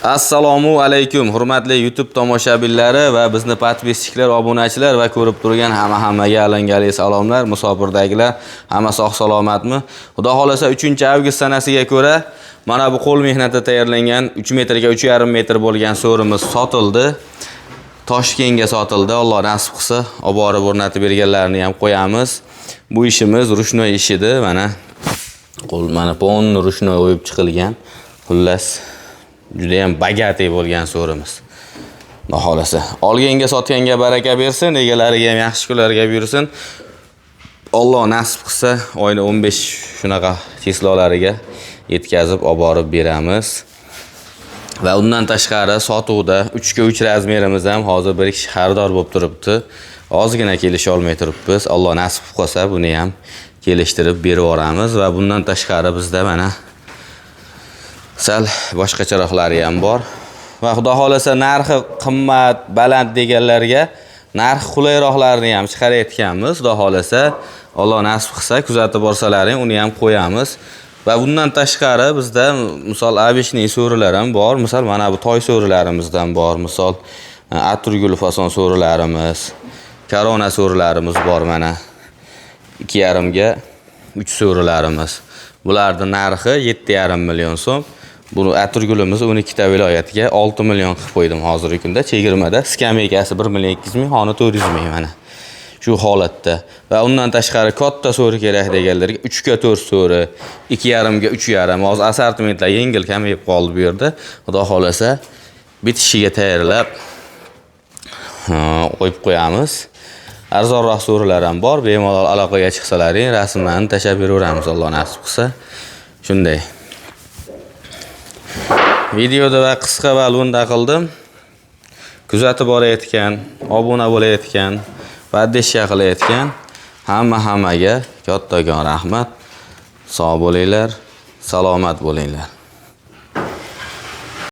Assalomu alaykum hurmatli YouTube tomoshabinlari va bizni podpisчиклар, obunachilar va ko'rib turgan hammaga alangali salomlar. Musofirdagilar hamma sog' salomatmi? Xudo xolasa 3-avgust sanasiga ko'ra mana bu qo'l mehnatida tayyorlangan 3 metrga 3,5 metr bo'lgan so'rimiz sotildi. Toshkentga sotildi. Alloh nasib qilsa, olib borib o'rnatib berganlarini ham qo'yamiz. Bu ishimiz rushnoy ishidir. Mana pon rushnoy o'yib chiqilgan. Xullas juda ham bagati bo'lgan so'rimiz. Xudo xolasa, olganga sotganga baraka bersin, egalariga ham yaxshi kunlarga buyursin. Alloh nasib qilsa, oyning 15 shunaqa chislolariga yetkazib olib borib beramiz. Va undan tashqari sotuvda 3 ga 3 razmerimiz ham hozir bir kishi xaridor bo'lib turibdi. Ozgina kelisha olmay turibmiz. Alloh nasib qilsa, buni ham kelishtirib berib yoramiz va bundan tashqari bizda mana sal boshqacharoqlari ham bor. Va xudo xolasa narxi qimmat, baland deganlarga narx qulayroqlarini ham chiqarayotganmiz. Xudo xolasa, Alloh nasib qilsa kuzatib borsalaring, uni ham qo'yamiz. Va bundan tashqari bizda misol abishning so'rilar ham bor. Misol mana bu toy so'rilarimizdan bor. Misol aturgul fason so'rilarimiz, korona so'rilarimiz bor mana. 2,5 ga 3 so'rilarimiz. Bularning narxi 7,5 million so'm. Bu aturgulimiz 12 ta viloyatga 6 million qilib qo'ydim hozirgi kunda. Chegirmada skameykasi 1 million 200 ming, xona 400 ming mana. Shu holatda. Va undan tashqari katta so'ri kerak deganlarga 3 ga 4 so'ri, 2,5 ga 3,5. Hozir assortimentlar yengil kamayib qoldi bu yerda. Xudo xolasa bitishiga tayyorlab qo'yib qo'yamiz. Arzonroq so'rilar ham bor. Bemalol aloqaga chiqsalaring, rasmlarni tashab beraveramiz, Alloh nasib qilsa. Shunday. Videoda va qisqa va lo'nda qildim. Kuzatib borayotgan, obuna bo'layotgan, podpishka qilayotgan hammaga kattakon rahmat. Sog' bo'linglar, salomat bo'linglar.